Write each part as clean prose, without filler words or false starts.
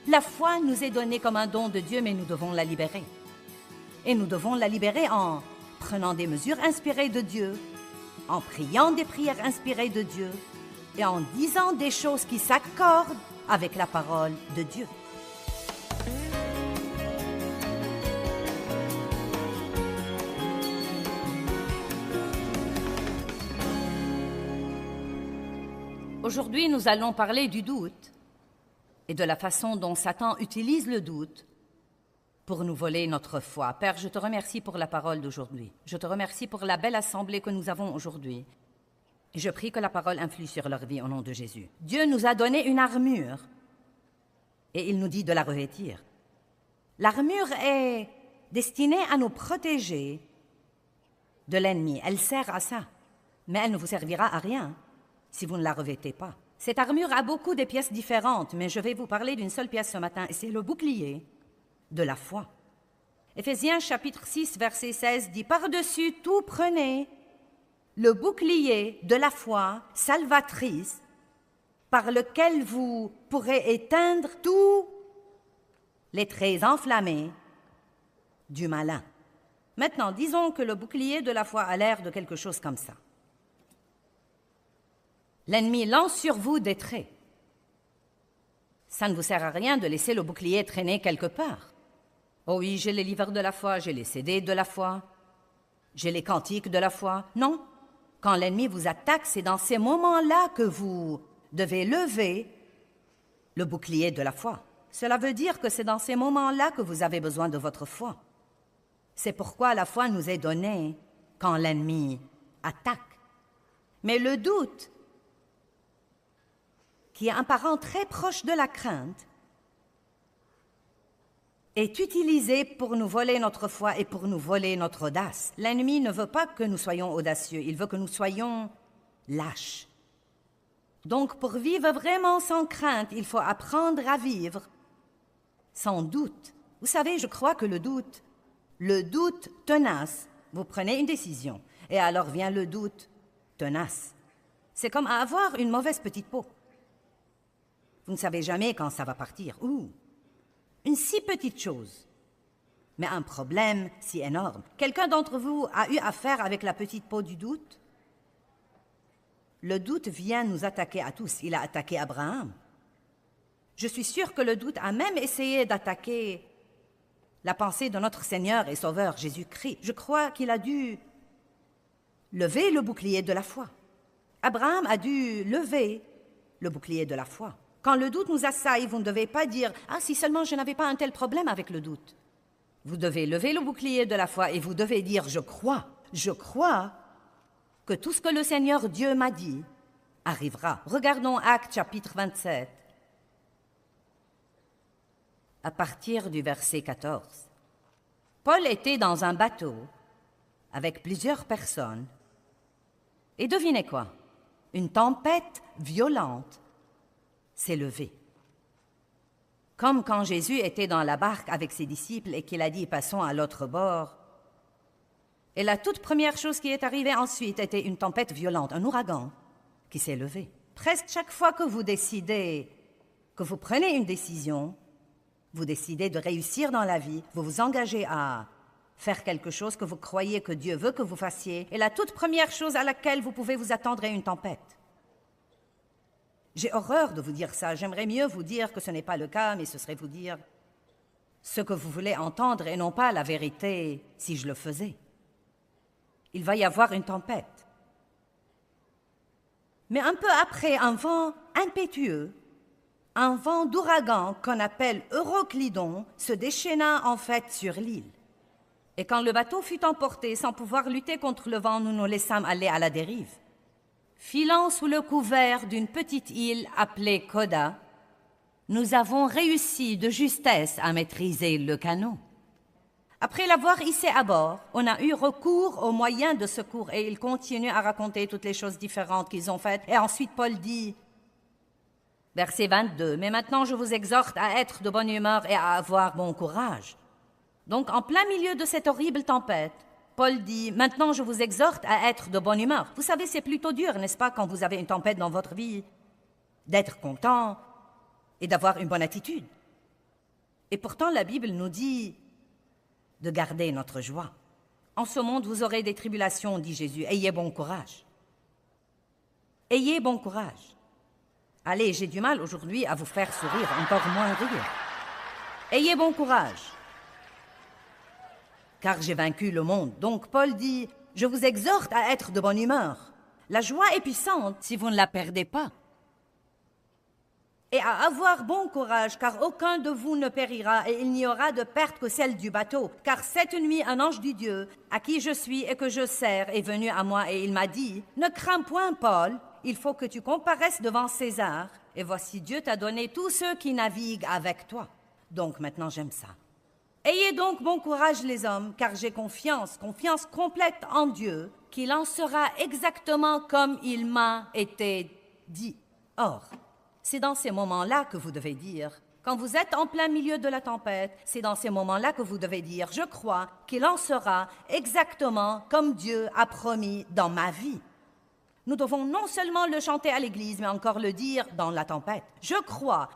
La foi nous est donnée comme un don de Dieu, mais nous devons la libérer. Et nous devons la libérer en prenant des mesures inspirées de Dieu, en priant des prières inspirées de Dieu et en disant des choses qui s'accordent avec la parole de Dieu. Aujourd'hui, nous allons parler du doute et de la façon dont Satan utilise le doute pour nous voler notre foi. Père, je te remercie pour la parole d'aujourd'hui. Je te remercie pour la belle assemblée que nous avons aujourd'hui. Et je prie que la parole influe sur leur vie au nom de Jésus. Dieu nous a donné une armure et il nous dit de la revêtir. L'armure est destinée à nous protéger de l'ennemi. Elle sert à ça, mais elle ne vous servira à rien si vous ne la revêtez pas. Cette armure a beaucoup de pièces différentes, mais je vais vous parler d'une seule pièce ce matin, et c'est le bouclier de la foi. Éphésiens chapitre 6, verset 16 dit « Par-dessus tout, prenez le bouclier de la foi salvatrice par lequel vous pourrez éteindre tous les traits enflammés du malin. » Maintenant, disons que le bouclier de la foi a l'air de quelque chose comme ça. L'ennemi lance sur vous des traits. Ça ne vous sert à rien de laisser le bouclier traîner quelque part. Oh oui, j'ai les livres de la foi, j'ai les CD de la foi, j'ai les cantiques de la foi. Non, quand l'ennemi vous attaque, c'est dans ces moments-là que vous devez lever le bouclier de la foi. Cela veut dire que c'est dans ces moments-là que vous avez besoin de votre foi. C'est pourquoi la foi nous est donnée quand l'ennemi attaque. Mais le doute, qui est un parent très proche de la crainte, est utilisé pour nous voler notre foi et pour nous voler notre audace. L'ennemi ne veut pas que nous soyons audacieux, il veut que nous soyons lâches. Donc, pour vivre vraiment sans crainte, il faut apprendre à vivre sans doute. Vous savez, je crois que le doute tenace, vous prenez une décision, et alors vient le doute tenace. C'est comme avoir une mauvaise petite peau. Vous ne savez jamais quand ça va partir. Ouh, une si petite chose, mais un problème si énorme. Quelqu'un d'entre vous a eu affaire avec la petite peau du doute? Le doute vient nous attaquer à tous. Il a attaqué Abraham. Je suis sûre que le doute a même essayé d'attaquer la pensée de notre Seigneur et Sauveur Jésus-Christ. Je crois qu'il a dû lever le bouclier de la foi. Abraham a dû lever le bouclier de la foi. Quand le doute nous assaille, vous ne devez pas dire « Ah, si seulement je n'avais pas un tel problème avec le doute ». Vous devez lever le bouclier de la foi et vous devez dire « Je crois que tout ce que le Seigneur Dieu m'a dit arrivera ». Regardons Actes chapitre 27, à partir du verset 14. Paul était dans un bateau avec plusieurs personnes et devinez quoi? Une tempête violente s'est levée. Comme quand Jésus était dans la barque avec ses disciples et qu'il a dit « Passons à l'autre bord ». Et la toute première chose qui est arrivée ensuite était une tempête violente, un ouragan qui s'est levé. Presque chaque fois que vous décidez, que vous prenez une décision, vous décidez de réussir dans la vie, vous vous engagez à faire quelque chose que vous croyez que Dieu veut que vous fassiez, et la toute première chose à laquelle vous pouvez vous attendre est une tempête. J'ai horreur de vous dire ça. J'aimerais mieux vous dire que ce n'est pas le cas, mais ce serait vous dire ce que vous voulez entendre et non pas la vérité si je le faisais. Il va y avoir une tempête. Mais un peu après, un vent impétueux, un vent d'ouragan qu'on appelle Euroclydon, se déchaîna en fait sur l'île. Et quand le bateau fut emporté, sans pouvoir lutter contre le vent, nous nous laissâmes aller à la dérive. Filant sous le couvert d'une petite île appelée Coda, nous avons réussi de justesse à maîtriser le canot. Après l'avoir hissé à bord, on a eu recours aux moyens de secours et il continue à raconter toutes les choses différentes qu'ils ont faites. Et ensuite, Paul dit, verset 22, « Mais maintenant je vous exhorte à être de bonne humeur et à avoir bon courage. » Donc, en plein milieu de cette horrible tempête, Paul dit, « Maintenant, je vous exhorte à être de bonne humeur. » Vous savez, c'est plutôt dur, n'est-ce pas, quand vous avez une tempête dans votre vie, d'être content et d'avoir une bonne attitude. Et pourtant, la Bible nous dit de garder notre joie. En ce monde, vous aurez des tribulations, dit Jésus. Ayez bon courage. Ayez bon courage. Allez, j'ai du mal aujourd'hui à vous faire sourire, encore moins rire. Ayez bon courage. Car j'ai vaincu le monde. Donc Paul dit, je vous exhorte à être de bonne humeur. La joie est puissante si vous ne la perdez pas. Et à avoir bon courage, car aucun de vous ne périra, et il n'y aura de perte que celle du bateau. Car cette nuit, un ange du Dieu, à qui je suis et que je sers, est venu à moi, et il m'a dit, « Ne crains point, Paul, il faut que tu comparaisses devant César, et voici Dieu t'a donné tous ceux qui naviguent avec toi. » Donc maintenant j'aime ça. Ayez donc bon courage les hommes, car j'ai confiance complète en Dieu, qu'il en sera exactement comme il m'a été dit. Or, c'est dans ces moments-là que vous devez dire, quand vous êtes en plein milieu de la tempête, c'est dans ces moments-là que vous devez dire, je crois qu'il en sera exactement comme Dieu a promis dans ma vie. Nous devons non seulement le chanter à l'église, mais encore le dire dans la tempête. Je crois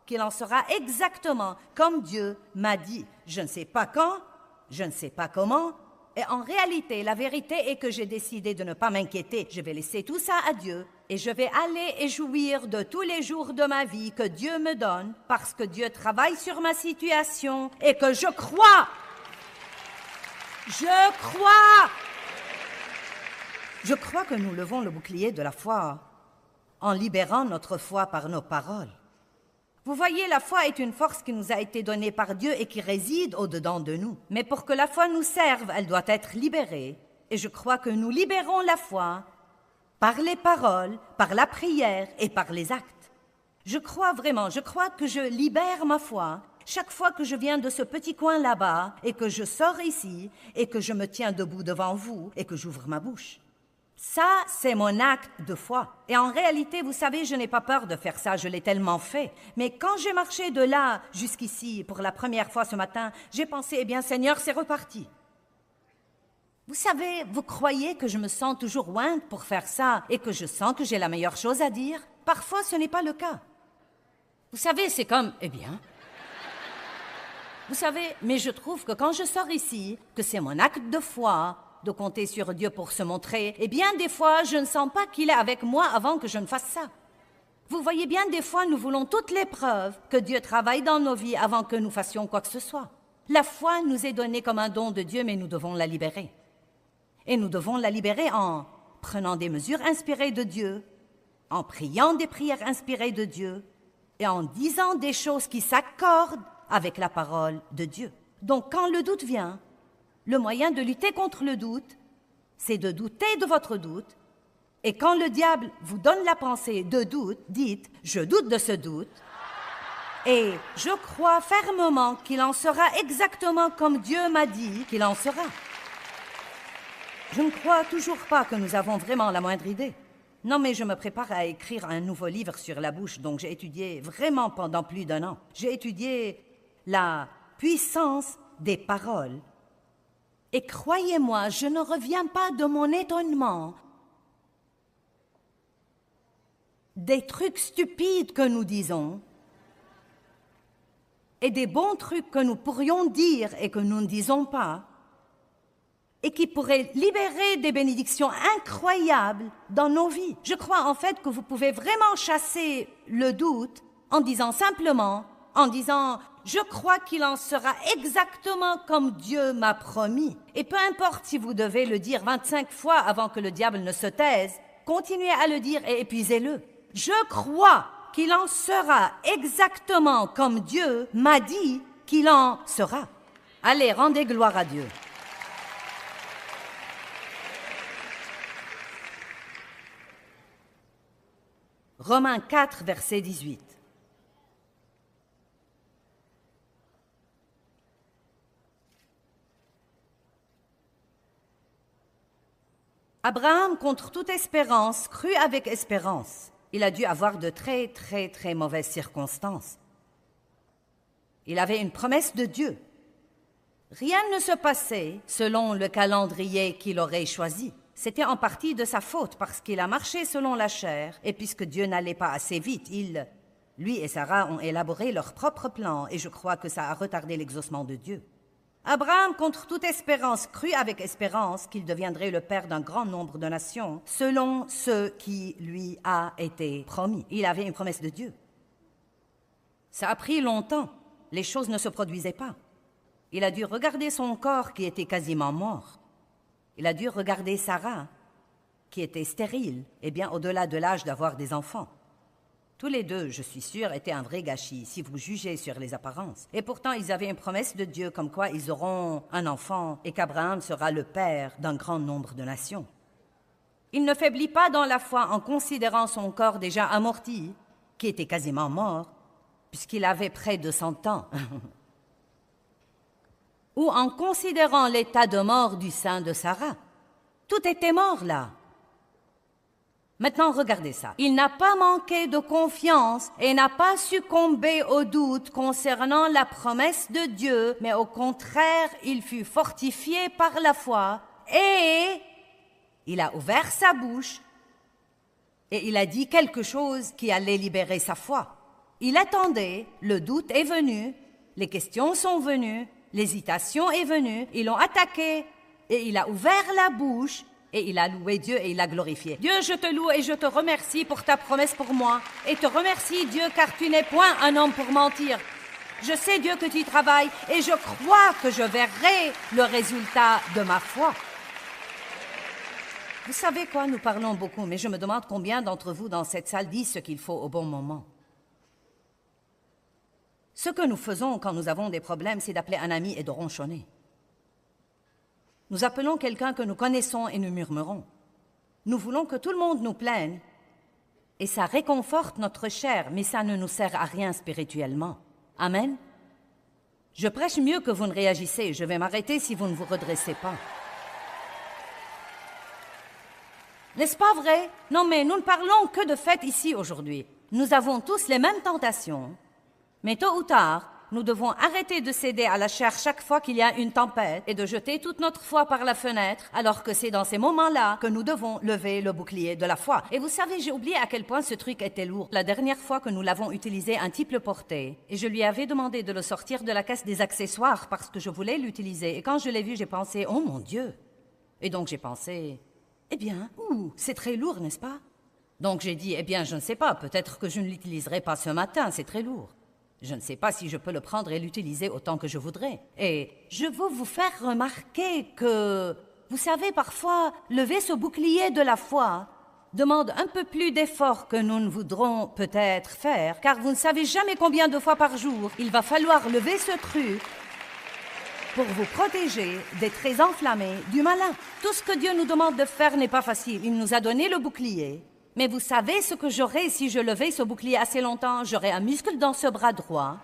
qu'il en sera exactement comme Dieu m'a dit. Je ne sais pas quand, je ne sais pas comment, et en réalité, la vérité est que j'ai décidé de ne pas m'inquiéter. Je vais laisser tout ça à Dieu et je vais aller et jouir de tous les jours de ma vie que Dieu me donne parce que Dieu travaille sur ma situation et que je crois. Je crois que nous levons le bouclier de la foi en libérant notre foi par nos paroles. Vous voyez, la foi est une force qui nous a été donnée par Dieu et qui réside au-dedans de nous. Mais pour que la foi nous serve, elle doit être libérée. Et je crois que nous libérons la foi par les paroles, par la prière et par les actes. Je crois que je libère ma foi chaque fois que je viens de ce petit coin là-bas et que je sors ici et que je me tiens debout devant vous et que j'ouvre ma bouche. Ça, c'est mon acte de foi. Et en réalité, vous savez, je n'ai pas peur de faire ça, je l'ai tellement fait. Mais quand j'ai marché de là jusqu'ici pour la première fois ce matin, j'ai pensé, eh bien Seigneur, c'est reparti. Vous savez, vous croyez que je me sens toujours ointe pour faire ça et que je sens que j'ai la meilleure chose à dire? Parfois, ce n'est pas le cas. Vous savez, c'est comme, eh bien... Vous savez, mais je trouve que quand je sors ici, que c'est mon acte de foi, de compter sur Dieu pour se montrer, et bien des fois, je ne sens pas qu'il est avec moi avant que je ne fasse ça. Vous voyez bien, des fois, nous voulons toutes les preuves que Dieu travaille dans nos vies avant que nous fassions quoi que ce soit. La foi nous est donnée comme un don de Dieu, mais nous devons la libérer. Et nous devons la libérer en prenant des mesures inspirées de Dieu, en priant des prières inspirées de Dieu, et en disant des choses qui s'accordent avec la parole de Dieu. Donc, quand le doute vient, le moyen de lutter contre le doute, c'est de douter de votre doute. Et quand le diable vous donne la pensée de doute, dites « je doute de ce doute » et « je crois fermement qu'il en sera exactement comme Dieu m'a dit qu'il en sera ». Je ne crois toujours pas que nous avons vraiment la moindre idée. Non, mais je me prépare à écrire un nouveau livre sur la bouche, donc j'ai étudié vraiment pendant plus d'1 an. J'ai étudié la puissance des paroles. Et croyez-moi, je ne reviens pas de mon étonnement des trucs stupides que nous disons et des bons trucs que nous pourrions dire et que nous ne disons pas et qui pourraient libérer des bénédictions incroyables dans nos vies. Je crois en fait que vous pouvez vraiment chasser le doute en disant simplement, je crois qu'il en sera exactement comme Dieu m'a promis. Et peu importe si vous devez le dire 25 fois avant que le diable ne se taise, continuez à le dire et épuisez-le. Je crois qu'il en sera exactement comme Dieu m'a dit qu'il en sera. Allez, rendez gloire à Dieu. Romains 4, verset 18. Abraham, contre toute espérance, crut avec espérance. Il a dû avoir de très, très, très mauvaises circonstances. Il avait une promesse de Dieu. Rien ne se passait selon le calendrier qu'il aurait choisi. C'était en partie de sa faute parce qu'il a marché selon la chair et puisque Dieu n'allait pas assez vite, il Lui et Sarah ont élaboré leur propre plan et je crois que ça a retardé l'exaucement de Dieu. Abraham, contre toute espérance, crut avec espérance qu'il deviendrait le père d'un grand nombre de nations, selon ce qui lui a été promis. Il avait une promesse de Dieu. Ça a pris longtemps. Les choses ne se produisaient pas. Il a dû regarder son corps qui était quasiment mort. Il a dû regarder Sarah, qui était stérile et bien au-delà de l'âge d'avoir des enfants. Tous les deux, je suis sûre, étaient un vrai gâchis, si vous jugez sur les apparences. Et pourtant, ils avaient une promesse de Dieu comme quoi ils auront un enfant et qu'Abraham sera le père d'un grand nombre de nations. Il ne faiblit pas dans la foi en considérant son corps déjà amorti, qui était quasiment mort, puisqu'il avait près de 100 ans. Ou en considérant l'état de mort du sein de Sarah. Tout était mort là. Maintenant, regardez ça. Il n'a pas manqué de confiance et n'a pas succombé au doute concernant la promesse de Dieu, mais au contraire, il fut fortifié par la foi et il a ouvert sa bouche et il a dit quelque chose qui allait libérer sa foi. Il attendait, le doute est venu, les questions sont venues, l'hésitation est venue, ils l'ont attaqué et il a ouvert la bouche. Et il a loué Dieu et il l'a glorifié. Dieu, je te loue et je te remercie pour ta promesse pour moi. Et te remercie, Dieu, car tu n'es point un homme pour mentir. Je sais, Dieu, que tu travailles et je crois que je verrai le résultat de ma foi. Vous savez quoi, nous parlons beaucoup, mais je me demande combien d'entre vous dans cette salle disent ce qu'il faut au bon moment. Ce que nous faisons quand nous avons des problèmes, c'est d'appeler un ami et de ronchonner. Nous appelons quelqu'un que nous connaissons et nous murmurons. Nous voulons que tout le monde nous plaigne et ça réconforte notre chair, mais ça ne nous sert à rien spirituellement. Amen. Je prêche mieux que vous ne réagissez. Je vais m'arrêter si vous ne vous redressez pas. N'est-ce pas vrai? Non, mais nous ne parlons que de fêtes ici aujourd'hui. Nous avons tous les mêmes tentations, mais tôt ou tard, nous devons arrêter de céder à la chair chaque fois qu'il y a une tempête et de jeter toute notre foi par la fenêtre, alors que c'est dans ces moments-là que nous devons lever le bouclier de la foi. Et vous savez, j'ai oublié à quel point ce truc était lourd. La dernière fois que nous l'avons utilisé, un type le portait, et je lui avais demandé de le sortir de la caisse des accessoires parce que je voulais l'utiliser. Et quand je l'ai vu, j'ai pensé, oh mon Dieu! Et donc j'ai pensé, eh bien, c'est très lourd, n'est-ce pas? Donc j'ai dit, eh bien, je ne sais pas, peut-être que je ne l'utiliserai pas ce matin, c'est très lourd. Je ne sais pas si je peux le prendre et l'utiliser autant que je voudrais. Et je veux vous faire remarquer que, vous savez, parfois, lever ce bouclier de la foi demande un peu plus d'efforts que nous ne voudrons peut-être faire, car vous ne savez jamais combien de fois par jour il va falloir lever ce truc pour vous protéger des traits enflammés du malin. Tout ce que Dieu nous demande de faire n'est pas facile. Il nous a donné le bouclier. Mais vous savez ce que j'aurais si je levais ce bouclier assez longtemps? J'aurais un muscle dans ce bras droit.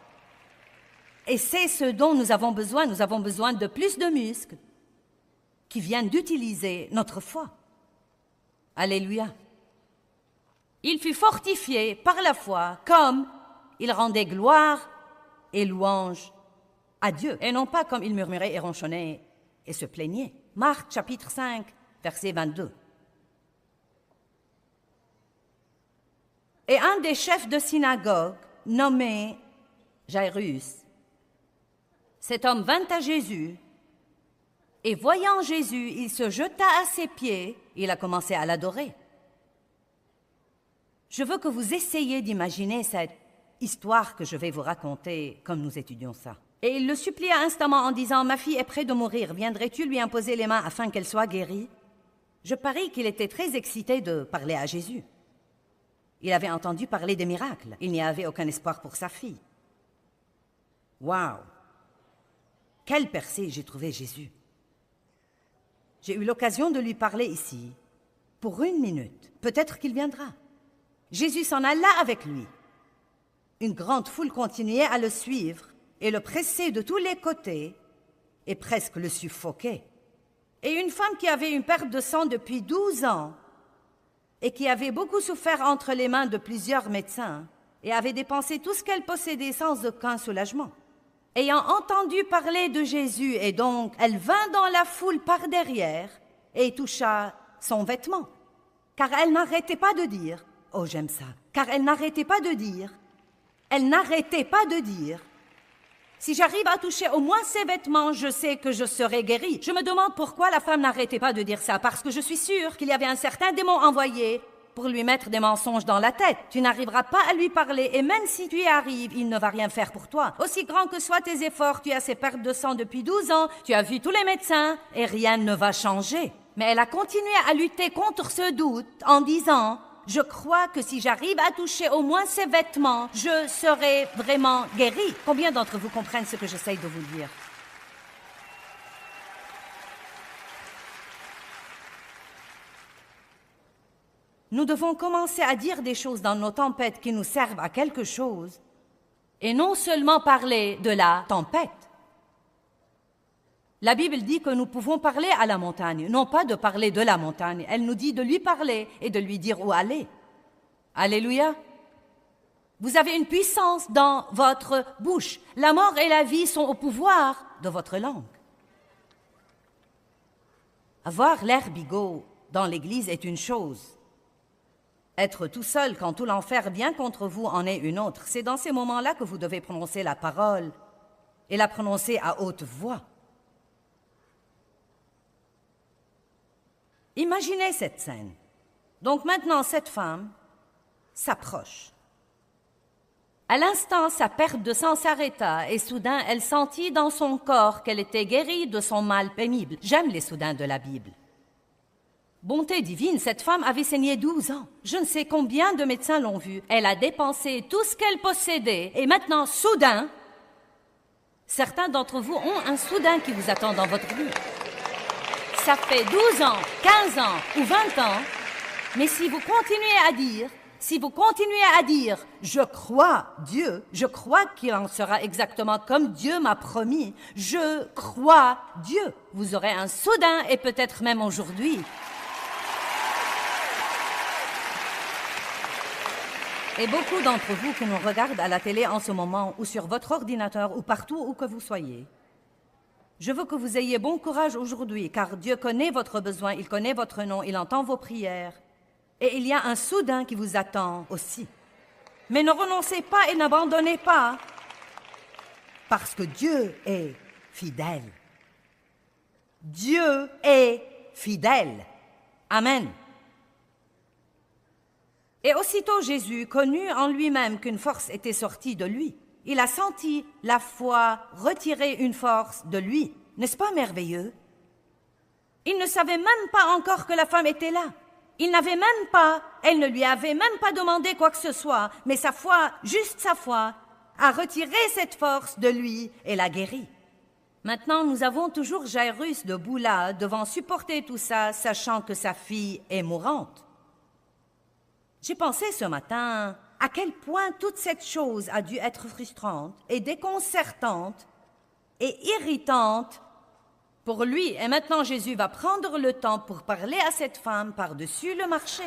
Et c'est ce dont nous avons besoin. Nous avons besoin de plus de muscles qui viennent d'utiliser notre foi. Alléluia. Il fut fortifié par la foi comme il rendait gloire et louange à Dieu. Et non pas comme il murmurait et ronchonnait et se plaignait. Marc chapitre 5, verset 22. Et un des chefs de synagogue, nommé Jairus, cet homme vint à Jésus, et voyant Jésus, il se jeta à ses pieds, et il a commencé à l'adorer. Je veux que vous essayiez d'imaginer cette histoire que je vais vous raconter comme nous étudions ça. Et il le supplia instamment en disant, « Ma fille est près de mourir, viendrais-tu lui imposer les mains afin qu'elle soit guérie ?» Je parie qu'il était très excité de parler à Jésus. Il avait entendu parler des miracles. Il n'y avait aucun espoir pour sa fille. Waouh! Quelle percée j'ai trouvé Jésus! J'ai eu l'occasion de lui parler ici, pour 1 minute. Peut-être qu'il viendra. Jésus s'en alla avec lui. Une grande foule continuait à le suivre et le presser de tous les côtés et presque le suffoquer. Et une femme qui avait une perte de sang depuis 12 ans et qui avait beaucoup souffert entre les mains de plusieurs médecins et avait dépensé tout ce qu'elle possédait sans aucun soulagement. Ayant entendu parler de Jésus, et donc elle vint dans la foule par derrière et toucha son vêtement, car elle n'arrêtait pas de dire, oh j'aime ça, car elle n'arrêtait pas de dire, Elle n'arrêtait pas de dire: si j'arrive à toucher au moins ses vêtements, je sais que je serai guérie. Je me demande pourquoi la femme n'arrêtait pas de dire ça, parce que je suis sûre qu'il y avait un certain démon envoyé pour lui mettre des mensonges dans la tête. Tu n'arriveras pas à lui parler, et même si tu y arrives, il ne va rien faire pour toi. Aussi grands que soient tes efforts, tu as ces pertes de sang depuis 12 ans, tu as vu tous les médecins, et rien ne va changer. Mais elle a continué à lutter contre ce doute en disant: je crois que si j'arrive à toucher au moins ses vêtements, je serai vraiment guérie. Combien d'entre vous comprennent ce que j'essaye de vous dire? Nous devons commencer à dire des choses dans nos tempêtes qui nous servent à quelque chose, et non seulement parler de la tempête. La Bible dit que nous pouvons parler à la montagne, non pas de parler de la montagne. Elle nous dit de lui parler et de lui dire où aller. Alléluia. Vous avez une puissance dans votre bouche. La mort et la vie sont au pouvoir de votre langue. Avoir l'air bigot dans l'Église est une chose. Être tout seul quand tout l'enfer vient contre vous en est une autre. C'est dans ces moments-là que vous devez prononcer la parole et la prononcer à haute voix. Imaginez cette scène. Donc maintenant, cette femme s'approche. À l'instant, sa perte de sang s'arrêta et soudain, elle sentit dans son corps qu'elle était guérie de son mal pénible. J'aime les soudains de la Bible. Bonté divine, cette femme avait saigné 12 ans. Je ne sais combien de médecins l'ont vue. Elle a dépensé tout ce qu'elle possédait et maintenant, soudain, certains d'entre vous ont un soudain qui vous attend dans votre vie. Ça fait 12 ans, 15 ans ou 20 ans, mais si vous continuez à dire, je crois Dieu, je crois qu'il en sera exactement comme Dieu m'a promis, je crois Dieu, vous aurez un soudain et peut-être même aujourd'hui. Et beaucoup d'entre vous qui nous regardent à la télé en ce moment ou sur votre ordinateur ou partout où que vous soyez, je veux que vous ayez bon courage aujourd'hui, car Dieu connaît votre besoin, il connaît votre nom, il entend vos prières. Et il y a un soudain qui vous attend aussi. Mais ne renoncez pas et n'abandonnez pas, parce que Dieu est fidèle. Dieu est fidèle. Amen. Et aussitôt Jésus connut en lui-même qu'une force était sortie de lui. Il a senti la foi retirer une force de lui. N'est-ce pas merveilleux? Il ne savait même pas encore que la femme était là. Elle ne lui avait même pas demandé quoi que ce soit, mais sa foi, juste sa foi, a retiré cette force de lui et l'a guéri. Maintenant, nous avons toujours Jairus debout là, devant supporter tout ça, sachant que sa fille est mourante. J'ai pensé ce matin à quel point toute cette chose a dû être frustrante et déconcertante et irritante pour lui. Et maintenant, Jésus va prendre le temps pour parler à cette femme par-dessus le marché.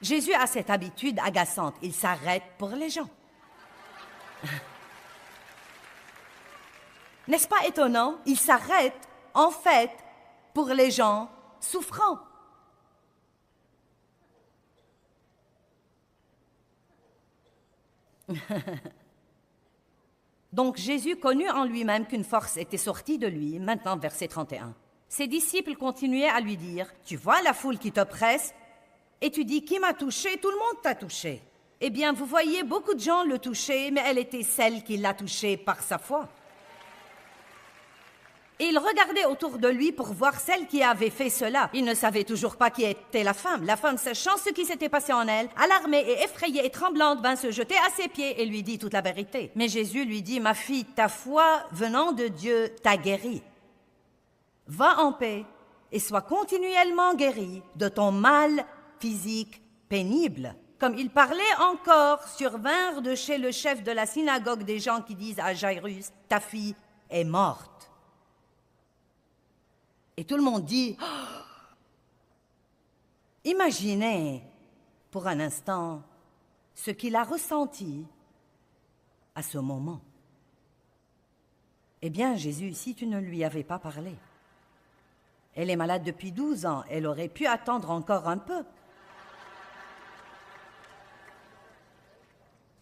Jésus a cette habitude agaçante. Il s'arrête pour les gens. N'est-ce pas étonnant? Il s'arrête, en fait, pour les gens souffrants. Donc Jésus connut en lui-même qu'une force était sortie de lui. Maintenant, verset 31. Ses disciples continuaient à lui dire: « Tu vois la foule qui t'oppresse et tu dis, qui m'a touché? Tout le monde t'a touché. » Eh bien, vous voyez beaucoup de gens le toucher, mais elle était celle qui l'a touché par sa foi. Et il regardait autour de lui pour voir celle qui avait fait cela. Il ne savait toujours pas qui était la femme. La femme, sachant ce qui s'était passé en elle, alarmée et effrayée et tremblante, vint se jeter à ses pieds et lui dit toute la vérité. Mais Jésus lui dit: « Ma fille, ta foi venant de Dieu t'a guérie. Va en paix et sois continuellement guérie de ton mal physique pénible. » Comme il parlait encore, survinrent de chez le chef de la synagogue des gens qui disent à Jairus: « Ta fille est morte. » Et tout le monde dit: « Oh !» Imaginez pour un instant ce qu'il a ressenti à ce moment. Eh bien, Jésus, si tu ne lui avais pas parlé, elle est malade depuis 12 ans, elle aurait pu attendre encore un peu.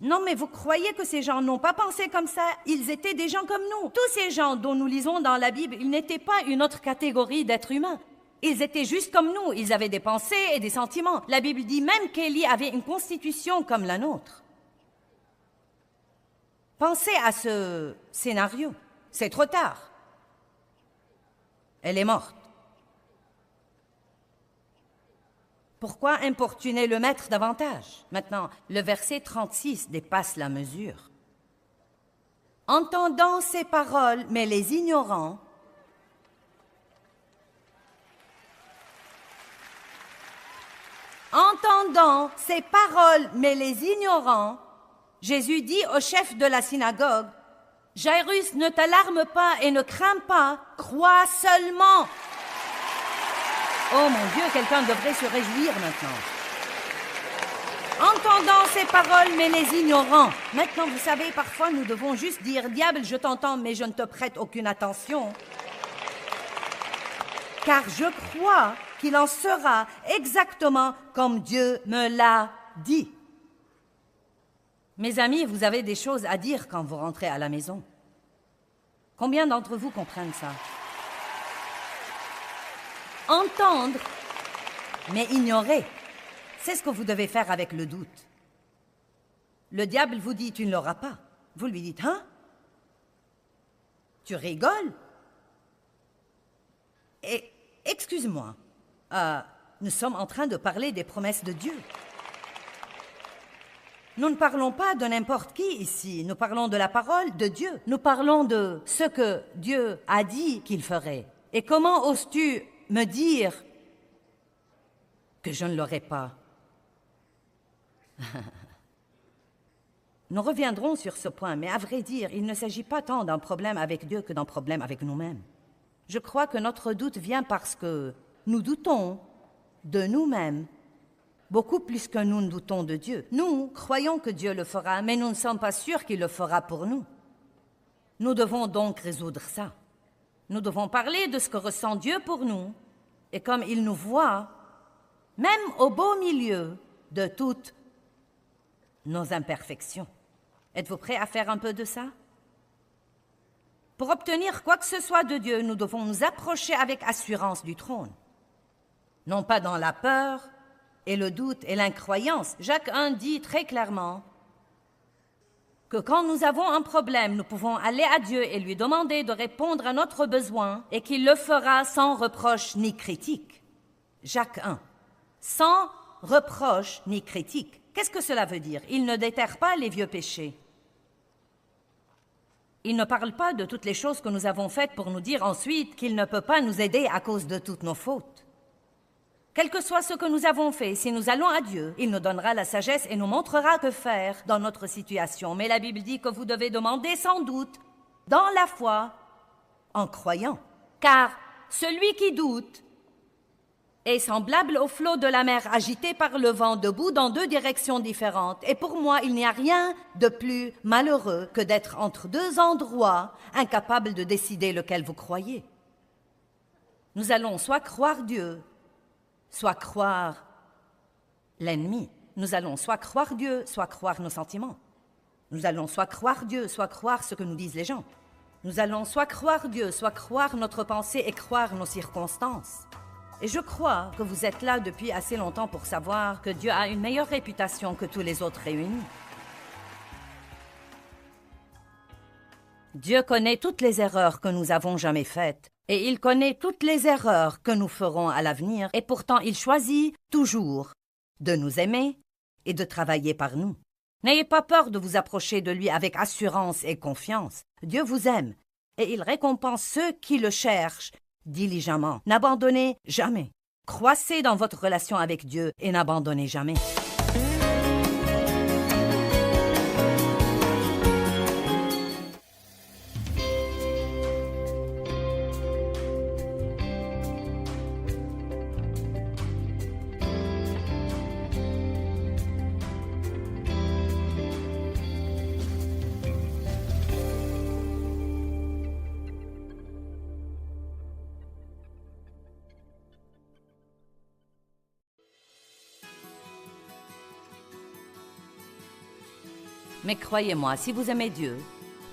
Non, mais vous croyez que ces gens n'ont pas pensé comme ça? Ils étaient des gens comme nous. Tous ces gens dont nous lisons dans la Bible, ils n'étaient pas une autre catégorie d'êtres humains. Ils étaient juste comme nous. Ils avaient des pensées et des sentiments. La Bible dit même qu'Élie avait une constitution comme la nôtre. Pensez à ce scénario. C'est trop tard. Elle est morte. Pourquoi importuner le maître davantage? Maintenant, le verset 36 dépasse la mesure. Entendant ces paroles, mais les ignorant, entendant ces paroles, mais les ignorant, Jésus dit au chef de la synagogue, « Jairus, ne t'alarme pas et ne crains pas, crois seulement. » Oh mon Dieu, quelqu'un devrait se réjouir maintenant. Entendant ces paroles, mais les ignorant. Maintenant, vous savez, parfois nous devons juste dire, « Diable, je t'entends, mais je ne te prête aucune attention. » Car je crois qu'il en sera exactement comme Dieu me l'a dit. Mes amis, vous avez des choses à dire quand vous rentrez à la maison. Combien d'entre vous comprennent ça? Entendre, mais ignorer. C'est ce que vous devez faire avec le doute. Le diable vous dit, tu ne l'auras pas. Vous lui dites, hein? Tu rigoles? Et, excuse-moi, nous sommes en train de parler des promesses de Dieu. Nous ne parlons pas de n'importe qui ici, nous parlons de la parole de Dieu. Nous parlons de ce que Dieu a dit qu'il ferait. Et comment oses-tu me dire que je ne l'aurai pas? Nous reviendrons sur ce point, mais à vrai dire, il ne s'agit pas tant d'un problème avec Dieu que d'un problème avec nous-mêmes. Je crois que notre doute vient parce que nous doutons de nous-mêmes beaucoup plus que nous ne doutons de Dieu. Nous croyons que Dieu le fera, mais nous ne sommes pas sûrs qu'il le fera pour nous. Nous devons donc résoudre ça. Nous devons parler de ce que ressent Dieu pour nous, et comme il nous voit, même au beau milieu de toutes nos imperfections. Êtes-vous prêts à faire un peu de ça? Pour obtenir quoi que ce soit de Dieu, nous devons nous approcher avec assurance du trône. Non pas dans la peur et le doute et l'incroyance. Jacques 1 dit très clairement que quand nous avons un problème, nous pouvons aller à Dieu et lui demander de répondre à notre besoin et qu'il le fera sans reproche ni critique. Jacques 1. Sans reproche ni critique. Qu'est-ce que cela veut dire? Il ne déterre pas les vieux péchés. Il ne parle pas de toutes les choses que nous avons faites pour nous dire ensuite qu'il ne peut pas nous aider à cause de toutes nos fautes. Quel que soit ce que nous avons fait, si nous allons à Dieu, il nous donnera la sagesse et nous montrera que faire dans notre situation. Mais la Bible dit que vous devez demander sans doute, dans la foi, en croyant. Car celui qui doute est semblable au flot de la mer agité par le vent debout dans deux directions différentes. Et pour moi, il n'y a rien de plus malheureux que d'être entre deux endroits, incapable de décider lequel vous croyez. Nous allons soit croire Dieu, soit croire l'ennemi. Nous allons soit croire Dieu, soit croire nos sentiments. Nous allons soit croire Dieu, soit croire ce que nous disent les gens. Nous allons soit croire Dieu, soit croire notre pensée et croire nos circonstances. Et je crois que vous êtes là depuis assez longtemps pour savoir que Dieu a une meilleure réputation que tous les autres réunis. Dieu connaît toutes les erreurs que nous avons jamais faites. Et il connaît toutes les erreurs que nous ferons à l'avenir, et pourtant il choisit toujours de nous aimer et de travailler par nous. N'ayez pas peur de vous approcher de lui avec assurance et confiance. Dieu vous aime, et il récompense ceux qui le cherchent diligemment. N'abandonnez jamais. Croissez dans votre relation avec Dieu et n'abandonnez jamais. Mais croyez-moi, si vous aimez Dieu,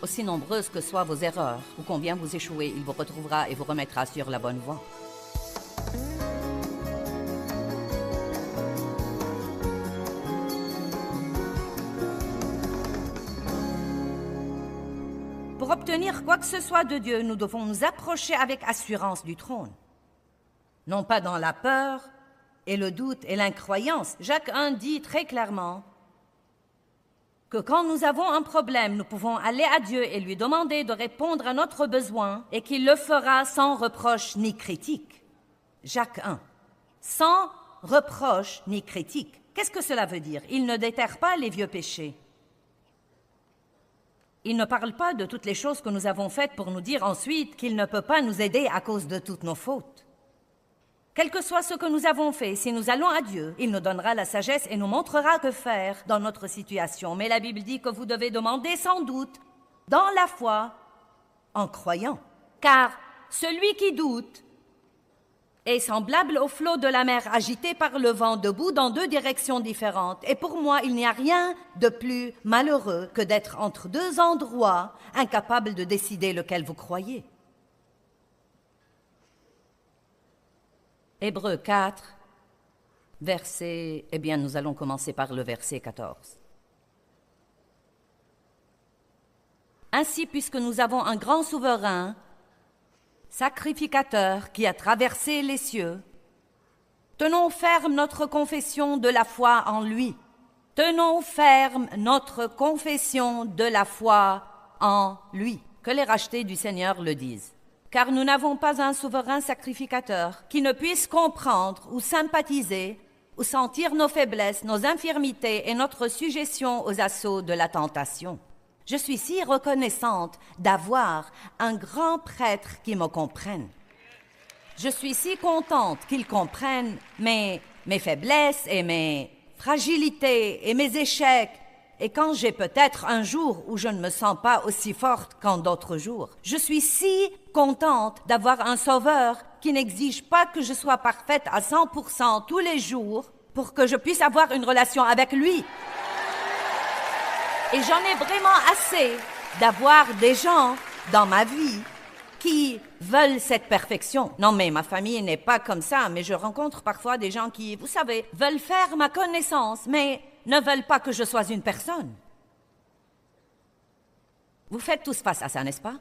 aussi nombreuses que soient vos erreurs ou combien vous échouez, il vous retrouvera et vous remettra sur la bonne voie. Pour obtenir quoi que ce soit de Dieu, nous devons nous approcher avec assurance du trône. Non pas dans la peur et le doute et l'incroyance. Jacques 1 dit très clairement que quand nous avons un problème, nous pouvons aller à Dieu et lui demander de répondre à notre besoin et qu'il le fera sans reproche ni critique. Jacques 1. Sans reproche ni critique. Qu'est-ce que cela veut dire? Il ne déterre pas les vieux péchés. Il ne parle pas de toutes les choses que nous avons faites pour nous dire ensuite qu'il ne peut pas nous aider à cause de toutes nos fautes. Quel que soit ce que nous avons fait, si nous allons à Dieu, il nous donnera la sagesse et nous montrera que faire dans notre situation. Mais la Bible dit que vous devez demander sans doute, dans la foi, en croyant. Car celui qui doute est semblable au flot de la mer agité par le vent debout dans deux directions différentes. Et pour moi, il n'y a rien de plus malheureux que d'être entre deux endroits, incapable de décider lequel vous croyez. Hébreux 4, verset... nous allons commencer par le verset 14. Ainsi, puisque nous avons un grand souverain, sacrificateur qui a traversé les cieux, tenons ferme notre confession de la foi en lui. Tenons ferme notre confession de la foi en lui. Que les rachetés du Seigneur le disent. Car nous n'avons pas un souverain sacrificateur qui ne puisse comprendre ou sympathiser ou sentir nos faiblesses, nos infirmités et notre sujétion aux assauts de la tentation. Je suis si reconnaissante d'avoir un grand prêtre qui me comprenne. Je suis si contente qu'il comprenne mes faiblesses et mes fragilités et mes échecs. Et quand j'ai peut-être un jour où je ne me sens pas aussi forte qu'en d'autres jours, je suis si contente d'avoir un sauveur qui n'exige pas que je sois parfaite à 100% tous les jours pour que je puisse avoir une relation avec lui. Et j'en ai vraiment assez d'avoir des gens dans ma vie qui veulent cette perfection. Non, mais ma famille n'est pas comme ça, mais je rencontre parfois des gens qui, vous savez, veulent faire ma connaissance, mais ne veulent pas que je sois une personne. Vous faites tous face à ça, n'est-ce pas?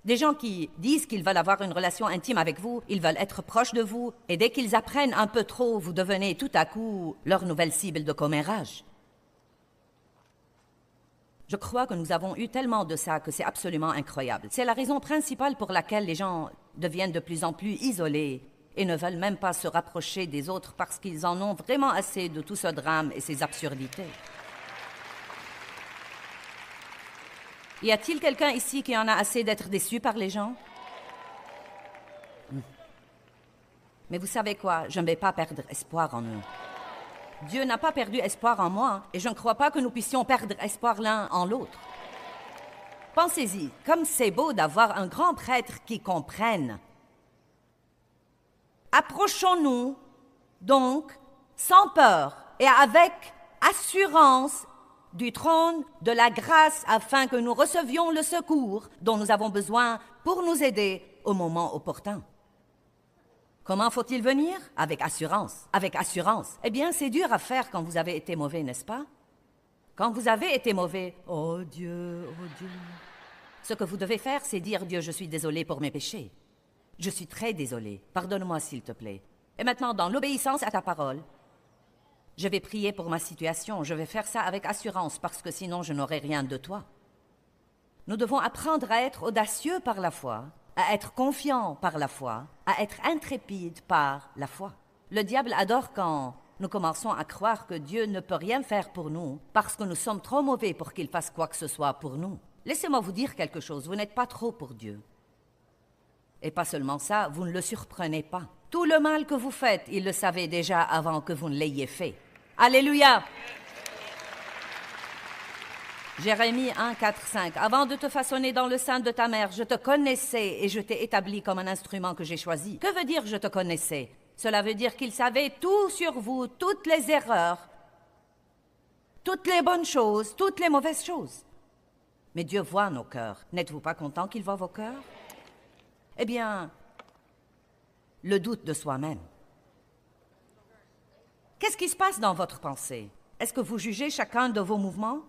Des gens qui disent qu'ils veulent avoir une relation intime avec vous, ils veulent être proches de vous, et dès qu'ils apprennent un peu trop, vous devenez tout à coup leur nouvelle cible de commérage. Je crois que nous avons eu tellement de ça que c'est absolument incroyable. C'est la raison principale pour laquelle les gens deviennent de plus en plus isolés et ne veulent même pas se rapprocher des autres parce qu'ils en ont vraiment assez de tout ce drame et ces absurdités. Y a-t-il quelqu'un ici qui en a assez d'être déçu par les gens? Mais vous savez quoi? Je ne vais pas perdre espoir en eux. Dieu n'a pas perdu espoir en moi et je ne crois pas que nous puissions perdre espoir l'un en l'autre. Pensez-y, comme c'est beau d'avoir un grand prêtre qui comprenne. Approchons-nous donc sans peur et avec assurance du trône de la grâce afin que nous recevions le secours dont nous avons besoin pour nous aider au moment opportun. Comment faut-il venir? Avec assurance. Avec assurance. Eh bien, c'est dur à faire quand vous avez été mauvais, n'est-ce pas? Quand vous avez été mauvais, oh Dieu, oh Dieu. Ce que vous devez faire, c'est dire, Dieu, je suis désolé pour mes péchés. Je suis très désolé. Pardonne-moi, s'il te plaît. Et maintenant, dans l'obéissance à ta parole, je vais prier pour ma situation. Je vais faire ça avec assurance parce que sinon, je n'aurai rien de toi. Nous devons apprendre à être audacieux par la foi, à être confiants par la foi, à être intrépides par la foi. Le diable adore quand nous commençons à croire que Dieu ne peut rien faire pour nous parce que nous sommes trop mauvais pour qu'il fasse quoi que ce soit pour nous. Laissez-moi vous dire quelque chose, vous n'êtes pas trop pour Dieu. Et pas seulement ça, vous ne le surprenez pas. Tout le mal que vous faites, il le savait déjà avant que vous ne l'ayez fait. Alléluia! Jérémie 1, 4, 5. Avant de te façonner dans le sein de ta mère, je te connaissais et je t'ai établi comme un instrument que j'ai choisi. Que veut dire je te connaissais? Cela veut dire qu'il savait tout sur vous, toutes les erreurs, toutes les bonnes choses, toutes les mauvaises choses. Mais Dieu voit nos cœurs. N'êtes-vous pas content qu'il voit vos cœurs? Eh bien, le doute de soi-même. Qu'est-ce qui se passe dans votre pensée? Est-ce que vous jugez chacun de vos mouvements?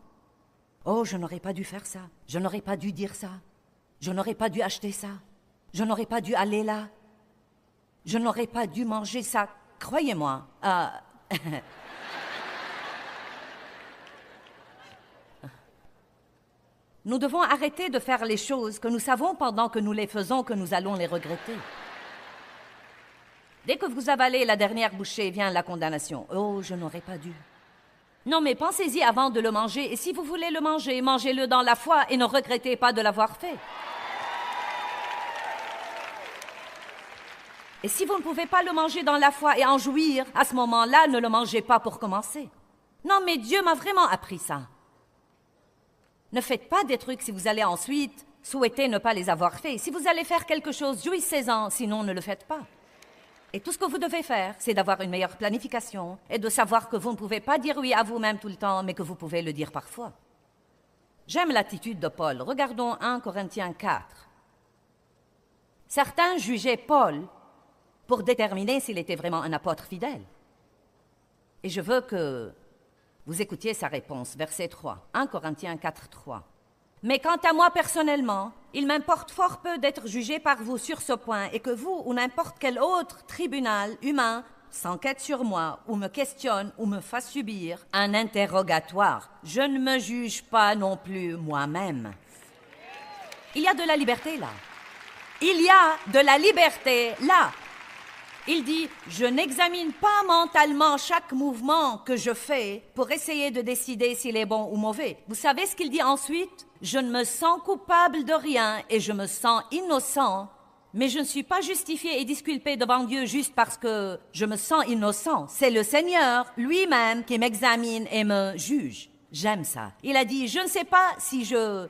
Oh, je n'aurais pas dû faire ça. Je n'aurais pas dû dire ça. Je n'aurais pas dû acheter ça. Je n'aurais pas dû aller là. Je n'aurais pas dû manger ça. Croyez-moi. Nous devons arrêter de faire les choses que nous savons pendant que nous les faisons que nous allons les regretter. Dès que vous avalez la dernière bouchée, vient la condamnation. Oh, je n'aurais pas dû. Non, mais pensez-y avant de le manger, et si vous voulez le manger, mangez-le dans la foi et ne regrettez pas de l'avoir fait. Et si vous ne pouvez pas le manger dans la foi et en jouir, à ce moment-là, ne le mangez pas pour commencer. Non, mais Dieu m'a vraiment appris ça. Ne faites pas des trucs si vous allez ensuite souhaiter ne pas les avoir faits. Si vous allez faire quelque chose, jouissez-en, sinon ne le faites pas. Et tout ce que vous devez faire, c'est d'avoir une meilleure planification et de savoir que vous ne pouvez pas dire oui à vous-même tout le temps, mais que vous pouvez le dire parfois. J'aime l'attitude de Paul. Regardons 1 Corinthiens 4. Certains jugeaient Paul pour déterminer s'il était vraiment un apôtre fidèle. Et je veux que vous écoutiez sa réponse, verset 3, 1 Corinthiens 4, 3. Mais quant à moi personnellement, il m'importe fort peu d'être jugé par vous sur ce point et que vous ou n'importe quel autre tribunal humain s'enquête sur moi ou me questionne ou me fasse subir un interrogatoire. Je ne me juge pas non plus moi-même. Il y a de la liberté là. Il y a de la liberté là. Il dit, je n'examine pas mentalement chaque mouvement que je fais pour essayer de décider s'il est bon ou mauvais. Vous savez ce qu'il dit ensuite? Je ne me sens coupable de rien et je me sens innocent, mais je ne suis pas justifié et disculpé devant Dieu juste parce que je me sens innocent. C'est le Seigneur lui-même qui m'examine et me juge. J'aime ça. Il a dit, je ne sais pas si je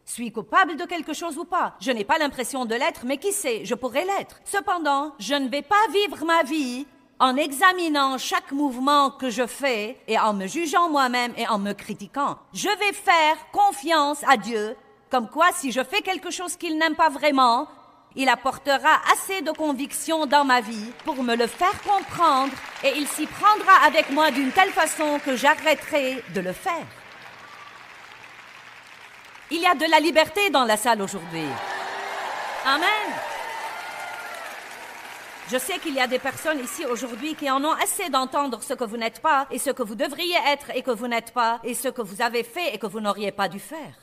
suis coupable de quelque chose ou pas. Je n'ai pas l'impression de l'être, mais qui sait, je pourrais l'être. Cependant, je ne vais pas vivre ma vie en examinant chaque mouvement que je fais et en me jugeant moi-même et en me critiquant. Je vais faire confiance à Dieu, comme quoi si je fais quelque chose qu'il n'aime pas vraiment, il apportera assez de conviction dans ma vie pour me le faire comprendre et il s'y prendra avec moi d'une telle façon que j'arrêterai de le faire. Il y a de la liberté dans la salle aujourd'hui. Amen. Je sais qu'il y a des personnes ici aujourd'hui qui en ont assez d'entendre ce que vous n'êtes pas et ce que vous devriez être et que vous n'êtes pas et ce que vous avez fait et que vous n'auriez pas dû faire.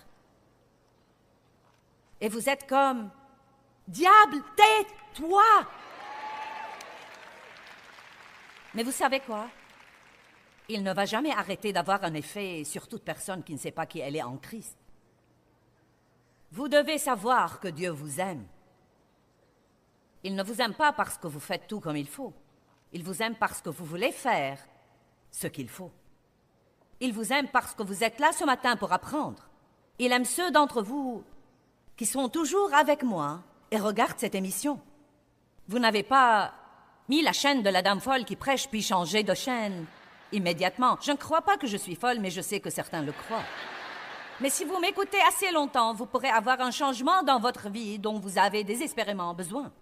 Et vous êtes comme, diable, tais-toi! Mais vous savez quoi? Il ne va jamais arrêter d'avoir un effet sur toute personne qui ne sait pas qui elle est en Christ. Vous devez savoir que Dieu vous aime. Il ne vous aime pas parce que vous faites tout comme il faut. Il vous aime parce que vous voulez faire ce qu'il faut. Il vous aime parce que vous êtes là ce matin pour apprendre. Il aime ceux d'entre vous qui sont toujours avec moi et regardent cette émission. Vous n'avez pas mis la chaîne de la dame folle qui prêche puis changé de chaîne immédiatement. Je ne crois pas que je suis folle, mais je sais que certains le croient. Mais si vous m'écoutez assez longtemps, vous pourrez avoir un changement dans votre vie dont vous avez désespérément besoin.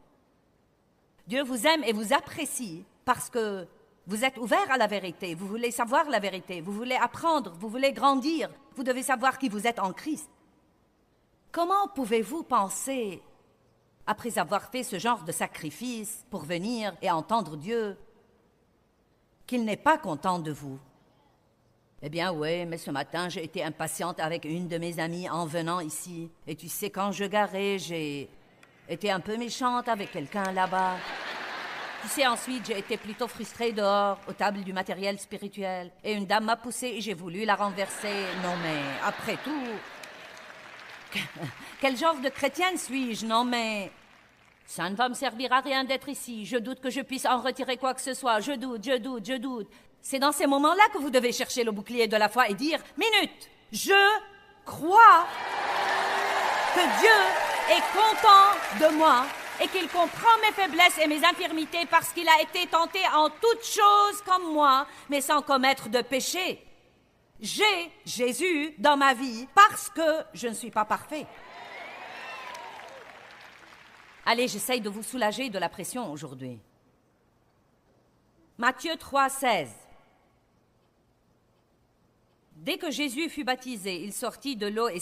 Dieu vous aime et vous apprécie parce que vous êtes ouvert à la vérité, vous voulez savoir la vérité, vous voulez apprendre, vous voulez grandir, vous devez savoir qui vous êtes en Christ. Comment pouvez-vous penser, après avoir fait ce genre de sacrifice pour venir et entendre Dieu, qu'il n'est pas content de vous? Eh bien, oui, mais ce matin, j'ai été impatiente avec une de mes amies en venant ici. Et tu sais, quand je garais, j'ai été un peu méchante avec quelqu'un là-bas. Tu sais, ensuite, j'ai été plutôt frustrée dehors, aux tables du matériel spirituel. Et une dame m'a poussée et j'ai voulu la renverser. Non, mais après tout, quel genre de chrétienne suis-je? Non, mais ça ne va me servir à rien d'être ici. Je doute que je puisse en retirer quoi que ce soit. Je doute. C'est dans ces moments-là que vous devez chercher le bouclier de la foi et dire « Minute, je crois que Dieu est content de moi et qu'il comprend mes faiblesses et mes infirmités parce qu'il a été tenté en toutes choses comme moi, mais sans commettre de péché. J'ai Jésus dans ma vie parce que je ne suis pas parfait. Allez, j'essaye de vous soulager de la pression aujourd'hui. Matthieu 3, 16. Dès que Jésus fut baptisé, il sortit de l'eau et...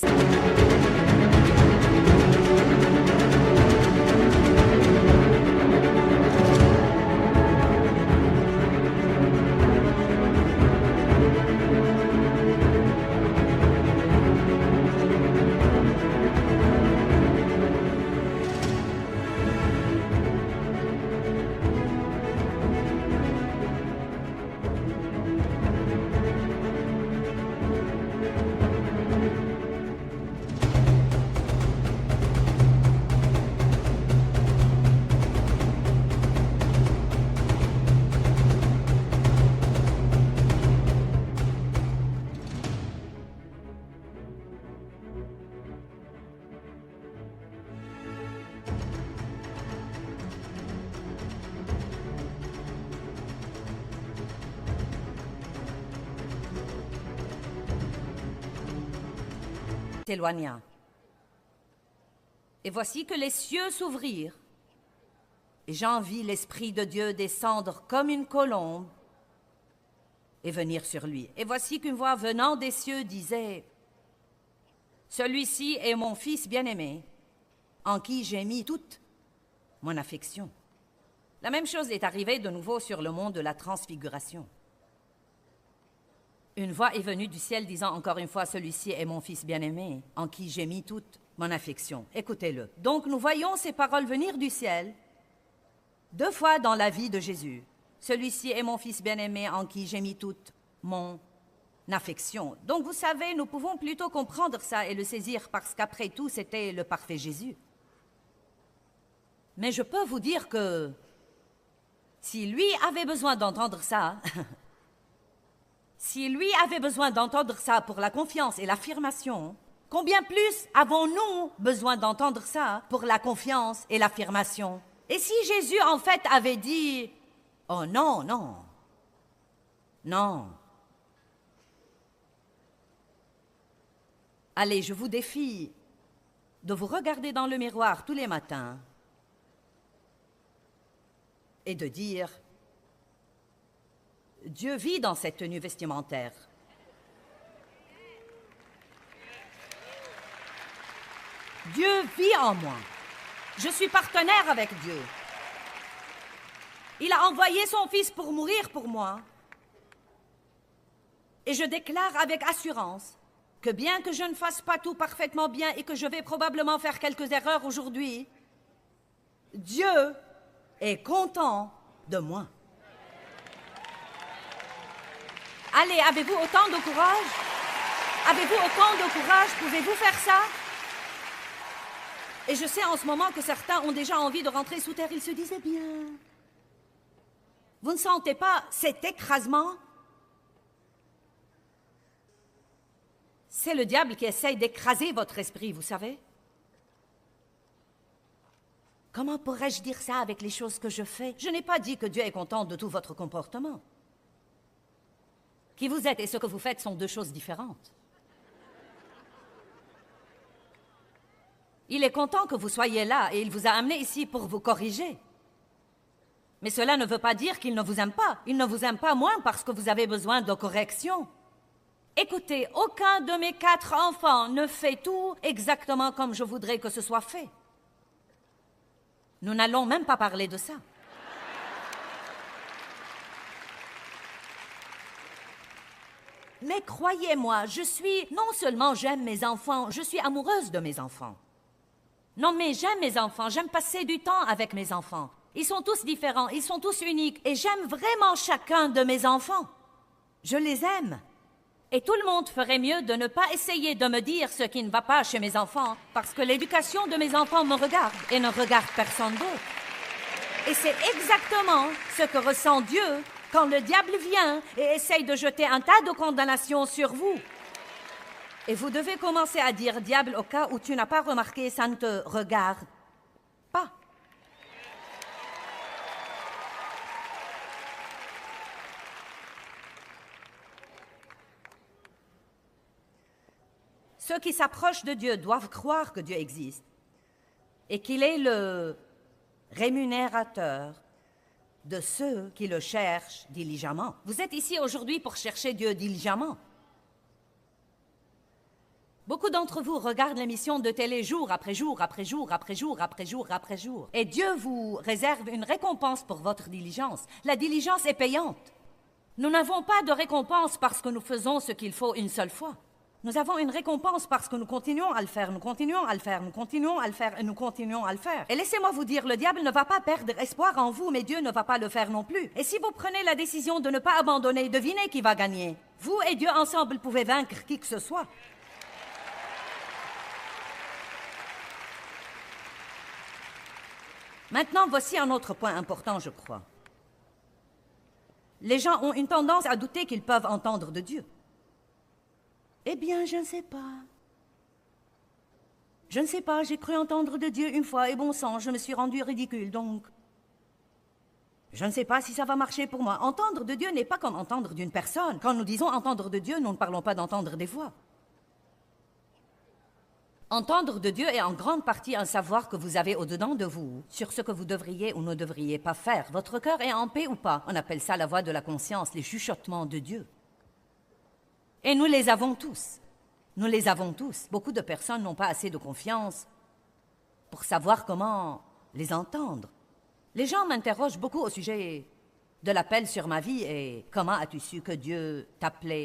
s'éloigna. Et voici que les cieux s'ouvrirent, et j'en vis l'Esprit de Dieu descendre comme une colombe et venir sur lui. Et voici qu'une voix venant des cieux disait, « Celui-ci est mon Fils bien-aimé, en qui j'ai mis toute mon affection. » La même chose est arrivée de nouveau sur le mont de la Transfiguration. Une voix est venue du ciel disant encore une fois, « Celui-ci est mon Fils bien-aimé, en qui j'ai mis toute mon affection. » Écoutez-le. Donc nous voyons ces paroles venir du ciel 2 fois dans la vie de Jésus. « Celui-ci est mon Fils bien-aimé, en qui j'ai mis toute mon affection. » Donc vous savez, nous pouvons plutôt comprendre ça et le saisir parce qu'après tout, c'était le parfait Jésus. Mais je peux vous dire que si lui avait besoin d'entendre ça... Si lui avait besoin d'entendre ça pour la confiance et l'affirmation, combien plus avons-nous besoin d'entendre ça pour la confiance et l'affirmation? Et si Jésus, en fait, avait dit « Oh non, non, non. » Allez, je vous défie de vous regarder dans le miroir tous les matins et de dire « Dieu vit dans cette tenue vestimentaire. Dieu vit en moi. Je suis partenaire avec Dieu. Il a envoyé son Fils pour mourir pour moi. Et je déclare avec assurance que bien que je ne fasse pas tout parfaitement bien et que je vais probablement faire quelques erreurs aujourd'hui, Dieu est content de moi. Allez, avez-vous autant de courage? Avez-vous autant de courage? Pouvez-vous faire ça? Et je sais en ce moment que certains ont déjà envie de rentrer sous terre. Ils se disaient bien. Vous ne sentez pas cet écrasement? C'est le diable qui essaye d'écraser votre esprit, vous savez? Comment pourrais-je dire ça avec les choses que je fais? Je n'ai pas dit que Dieu est content de tout votre comportement. Qui vous êtes et ce que vous faites sont 2 choses différentes. Il est content que vous soyez là et il vous a amené ici pour vous corriger. Mais cela ne veut pas dire qu'il ne vous aime pas. Il ne vous aime pas moins parce que vous avez besoin de correction. Écoutez, aucun de mes 4 enfants ne fait tout exactement comme je voudrais que ce soit fait. Nous n'allons même pas parler de ça. Mais croyez-moi, non seulement j'aime mes enfants, je suis amoureuse de mes enfants. Non, mais j'aime mes enfants, j'aime passer du temps avec mes enfants. Ils sont tous différents, ils sont tous uniques, et j'aime vraiment chacun de mes enfants. Je les aime. Et tout le monde ferait mieux de ne pas essayer de me dire ce qui ne va pas chez mes enfants, parce que l'éducation de mes enfants me regarde et ne regarde personne d'autre. Et c'est exactement ce que ressent Dieu quand le diable vient et essaye de jeter un tas de condamnations sur vous. Et vous devez commencer à dire, diable, au cas où tu n'as pas remarqué, ça ne te regarde pas. Ceux qui s'approchent de Dieu doivent croire que Dieu existe et qu'il est le rémunérateur de ceux qui le cherchent diligemment. Vous êtes ici aujourd'hui pour chercher Dieu diligemment. Beaucoup d'entre vous regardent l'émission de télé jour après jour, après jour, après jour, après jour, après jour. Et Dieu vous réserve une récompense pour votre diligence. La diligence est payante. Nous n'avons pas de récompense parce que nous faisons ce qu'il faut une seule fois. Nous avons une récompense parce que nous continuons à le faire, nous continuons à le faire, nous continuons à le faire et nous continuons à le faire. Et laissez-moi vous dire, le diable ne va pas perdre espoir en vous, mais Dieu ne va pas le faire non plus. Et si vous prenez la décision de ne pas abandonner, devinez qui va gagner. Vous et Dieu ensemble pouvez vaincre qui que ce soit. Maintenant, voici un autre point important, je crois. Les gens ont une tendance à douter qu'ils peuvent entendre de Dieu. Eh bien, je ne sais pas. Je ne sais pas, j'ai cru entendre de Dieu une fois, et bon sang, je me suis rendu ridicule, donc... Je ne sais pas si ça va marcher pour moi. Entendre de Dieu n'est pas comme entendre d'une personne. Quand nous disons entendre de Dieu, nous ne parlons pas d'entendre des voix. Entendre de Dieu est en grande partie un savoir que vous avez au-dedans de vous, sur ce que vous devriez ou ne devriez pas faire. Votre cœur est en paix ou pas. On appelle ça la voix de la conscience, les chuchotements de Dieu. Et nous les avons tous. Nous les avons tous. Beaucoup de personnes n'ont pas assez de confiance pour savoir comment les entendre. Les gens m'interrogent beaucoup au sujet de l'appel sur ma vie et comment as-tu su que Dieu t'appelait?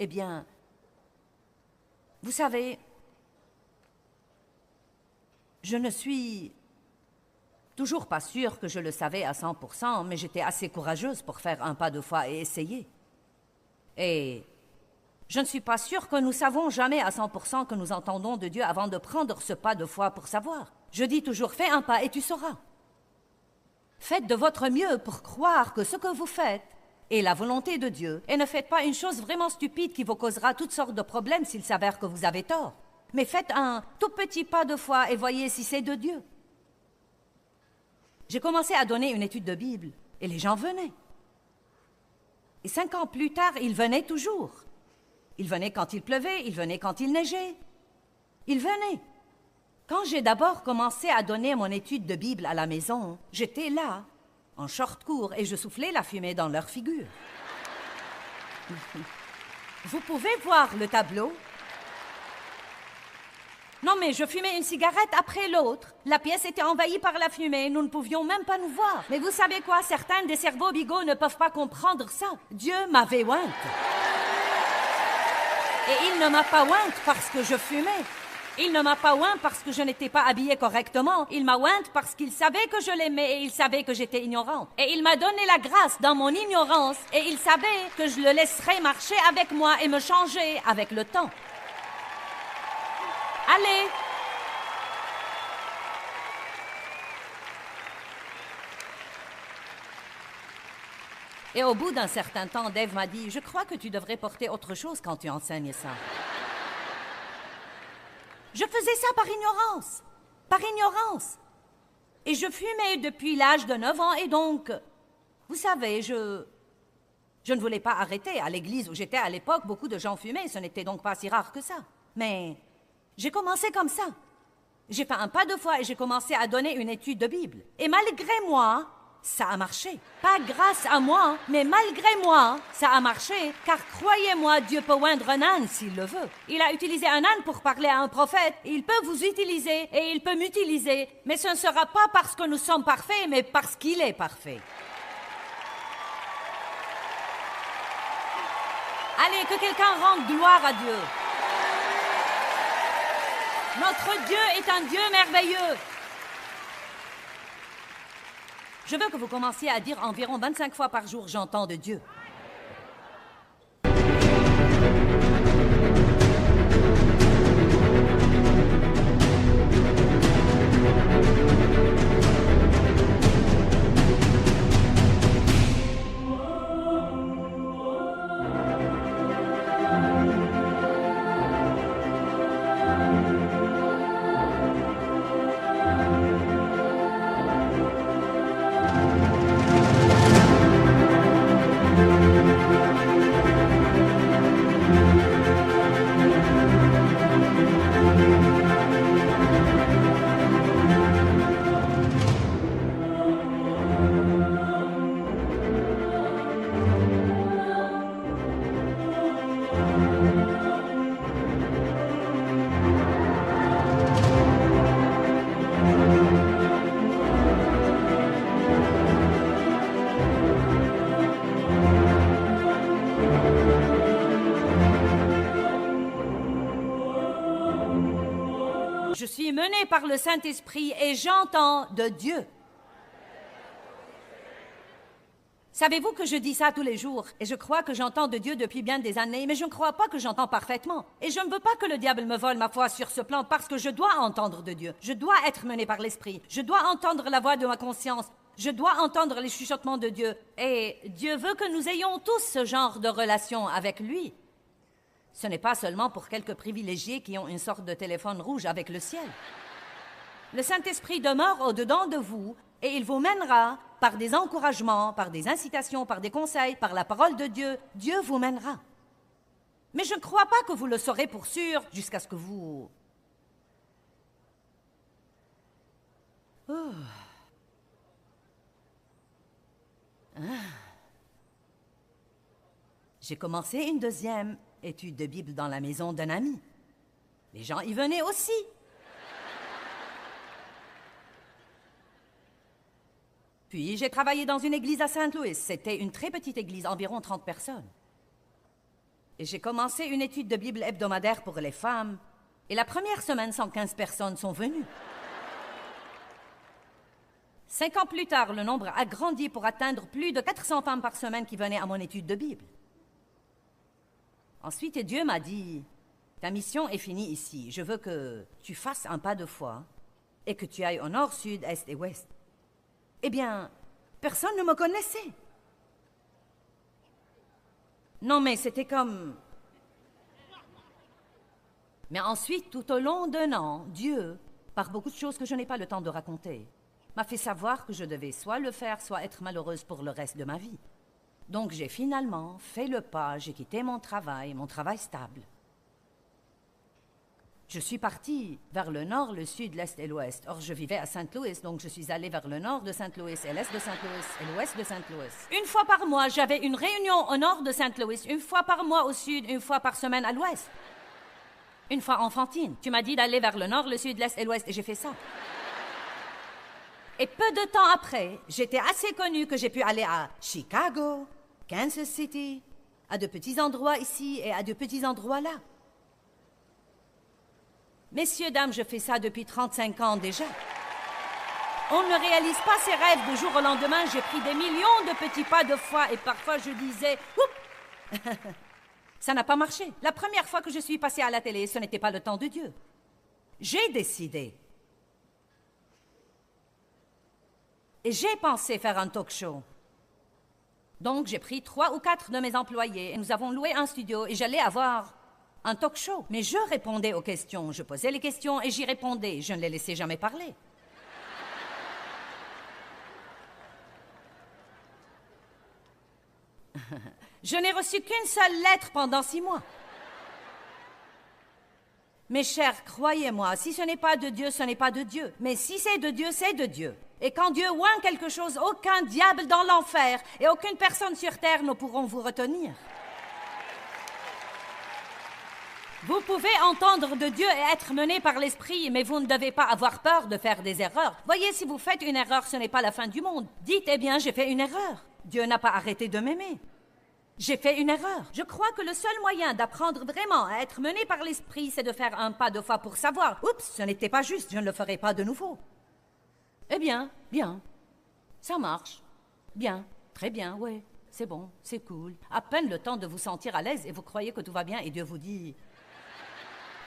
Eh bien, vous savez, je ne suis toujours pas sûre que je le savais à 100%, mais j'étais assez courageuse pour faire un pas de foi et essayer. Et je ne suis pas sûre que nous savons jamais à 100% que nous entendons de Dieu avant de prendre ce pas de foi pour savoir. Je dis toujours, fais un pas et tu sauras. Faites de votre mieux pour croire que ce que vous faites est la volonté de Dieu, et ne faites pas une chose vraiment stupide qui vous causera toutes sortes de problèmes s'il s'avère que vous avez tort. Mais faites un tout petit pas de foi et voyez si c'est de Dieu. J'ai commencé à donner une étude de Bible, et les gens venaient. Et 5 ans plus tard, ils venaient toujours. Ils venaient quand il pleuvait, ils venaient quand il neigeait. Ils venaient. Quand j'ai d'abord commencé à donner mon étude de Bible à la maison, j'étais là, en short court, et je soufflais la fumée dans leur figure. Vous pouvez voir le tableau? Non, mais je fumais une cigarette après l'autre. La pièce était envahie par la fumée, nous ne pouvions même pas nous voir. Mais vous savez quoi? Certains des cerveaux bigots ne peuvent pas comprendre ça. Dieu m'avait ointe. Et il ne m'a pas ointe parce que je fumais. Il ne m'a pas oint parce que je n'étais pas habillée correctement. Il m'a ointe parce qu'il savait que je l'aimais et il savait que j'étais ignorante. Et il m'a donné la grâce dans mon ignorance et il savait que je le laisserais marcher avec moi et me changer avec le temps. Allez! Et au bout d'un certain temps, Dave m'a dit, « Je crois que tu devrais porter autre chose quand tu enseignes ça. » Je faisais ça par ignorance. Par ignorance. Et je fumais depuis l'âge de 9 ans et donc, vous savez, je ne voulais pas arrêter. À l'église où j'étais à l'époque, beaucoup de gens fumaient. Ce n'était donc pas si rare que ça. Mais j'ai commencé comme ça. J'ai fait un pas de foi et j'ai commencé à donner une étude de Bible. Et malgré moi, ça a marché. Pas grâce à moi, mais malgré moi, ça a marché, car croyez-moi, Dieu peut oindre un âne s'il le veut. Il a utilisé un âne pour parler à un prophète. Il peut vous utiliser et il peut m'utiliser, mais ce ne sera pas parce que nous sommes parfaits, mais parce qu'il est parfait. Allez, que quelqu'un rende gloire à Dieu. Notre Dieu est un Dieu merveilleux. Je veux que vous commenciez à dire environ 25 fois par jour « J'entends de Dieu ». Je suis menée par le Saint-Esprit et j'entends de Dieu. Savez-vous que je dis ça tous les jours et je crois que j'entends de Dieu depuis bien des années, mais je ne crois pas que j'entends parfaitement. Et je ne veux pas que le diable me vole ma foi sur ce plan parce que je dois entendre de Dieu. Je dois être menée par l'Esprit. Je dois entendre la voix de ma conscience. Je dois entendre les chuchotements de Dieu. Et Dieu veut que nous ayons tous ce genre de relation avec lui. Ce n'est pas seulement pour quelques privilégiés qui ont une sorte de téléphone rouge avec le ciel. Le Saint-Esprit demeure au-dedans de vous et il vous mènera par des encouragements, par des incitations, par des conseils, par la parole de Dieu. Dieu vous mènera. Mais je ne crois pas que vous le saurez pour sûr jusqu'à ce que vous... J'ai commencé une deuxième étude de Bible dans la maison d'un ami. Les gens y venaient aussi. Puis j'ai travaillé dans une église à Saint-Louis. C'était une très petite église, environ 30 personnes. Et j'ai commencé une étude de Bible hebdomadaire pour les femmes. Et la première semaine, 115 personnes sont venues. 5 ans plus tard, le nombre a grandi pour atteindre plus de 400 femmes par semaine qui venaient à mon étude de Bible. Ensuite, Dieu m'a dit, ta mission est finie ici. Je veux que tu fasses un pas de foi et que tu ailles au nord, sud, est et ouest. Eh bien, personne ne me connaissait. Non, mais c'était comme... Mais ensuite, tout au long d'un an, Dieu, par beaucoup de choses que je n'ai pas le temps de raconter, m'a fait savoir que je devais soit le faire, soit être malheureuse pour le reste de ma vie. Donc j'ai finalement fait le pas, j'ai quitté mon travail stable. Je suis partie vers le nord, le sud, l'est et l'ouest. Or, je vivais à Saint-Louis, donc je suis allée vers le nord de Saint-Louis et l'est de Saint-Louis et l'ouest de Saint-Louis. Une fois par mois, j'avais une réunion au nord de Saint-Louis, une fois par mois au sud, une fois par semaine à l'ouest. Une fois enfantine. Tu m'as dit d'aller vers le nord, le sud, l'est et l'ouest, et j'ai fait ça. Et peu de temps après, j'étais assez connue que j'ai pu aller à Chicago, Kansas City, à de petits endroits ici et à de petits endroits là. Messieurs, dames, je fais ça depuis 35 ans déjà. On ne réalise pas ses rêves du jour au lendemain. J'ai pris des millions de petits pas de foi et parfois je disais « Oups !» Ça n'a pas marché. La première fois que je suis passée à la télé, ce n'était pas le temps de Dieu. J'ai décidé. Et j'ai pensé faire un talk show. Donc, j'ai pris 3 ou 4 de mes employés et nous avons loué un studio et j'allais avoir un talk show. Mais je répondais aux questions. Je posais les questions et j'y répondais. Je ne les laissais jamais parler. Je n'ai reçu qu'une seule lettre pendant 6 mois. Mes chers, croyez-moi, si ce n'est pas de Dieu, ce n'est pas de Dieu. Mais si c'est de Dieu, c'est de Dieu. Et quand Dieu oint quelque chose, aucun diable dans l'enfer et aucune personne sur terre ne pourront vous retenir. Vous pouvez entendre de Dieu et être mené par l'Esprit, mais vous ne devez pas avoir peur de faire des erreurs. Voyez, si vous faites une erreur, ce n'est pas la fin du monde. Dites, eh bien, j'ai fait une erreur. Dieu n'a pas arrêté de m'aimer. J'ai fait une erreur. Je crois que le seul moyen d'apprendre vraiment à être mené par l'Esprit, c'est de faire un pas de foi pour savoir. Oups, ce n'était pas juste, je ne le ferai pas de nouveau. Eh bien, bien. Ça marche. Bien, très bien, ouais. C'est bon, c'est cool. À peine le temps de vous sentir à l'aise et vous croyez que tout va bien et Dieu vous dit...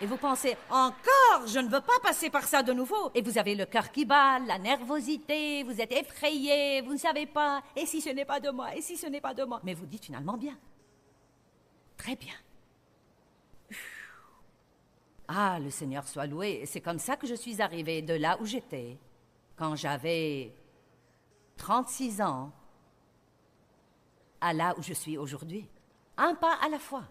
Et vous pensez, encore, je ne veux pas passer par ça de nouveau. Et vous avez le cœur qui bat, la nervosité, vous êtes effrayé, vous ne savez pas. Et si ce n'est pas de moi, et si ce n'est pas de moi. Mais vous dites finalement bien. Très bien. Ah, le Seigneur soit loué. Et c'est comme ça que je suis arrivée de là où j'étais, quand j'avais 36 ans, à là où je suis aujourd'hui. Un pas à la fois.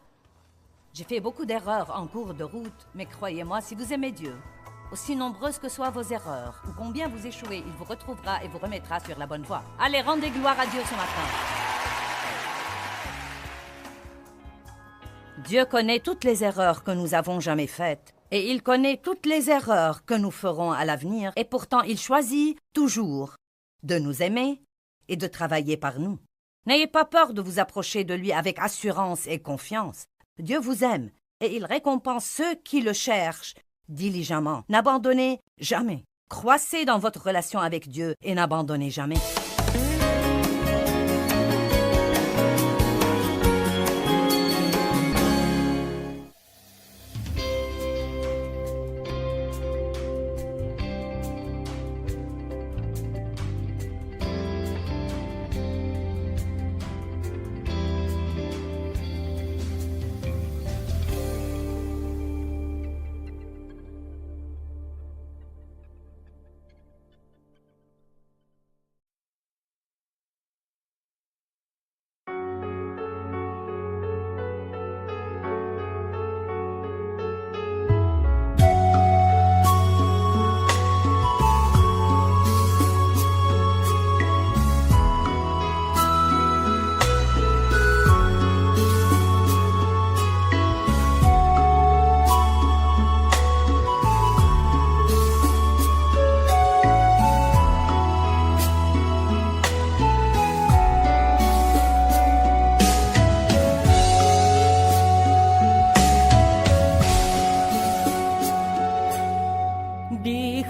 J'ai fait beaucoup d'erreurs en cours de route, mais croyez-moi, si vous aimez Dieu, aussi nombreuses que soient vos erreurs, ou combien vous échouez, il vous retrouvera et vous remettra sur la bonne voie. Allez, rendez gloire à Dieu ce matin. Dieu connaît toutes les erreurs que nous avons jamais faites, et il connaît toutes les erreurs que nous ferons à l'avenir, et pourtant il choisit toujours de nous aimer et de travailler par nous. N'ayez pas peur de vous approcher de lui avec assurance et confiance. Dieu vous aime et il récompense ceux qui le cherchent diligemment. N'abandonnez jamais. Croissez dans votre relation avec Dieu et n'abandonnez jamais.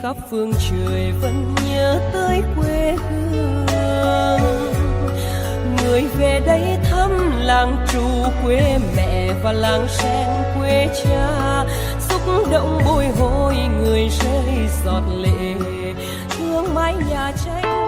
khắp phương trời vẫn nhớ tới quê hương. Người về đây thăm làng trù quê mẹ và làng sen quê cha, xúc động bồi hồi người rơi giọt lệ thương mái nhà tranh.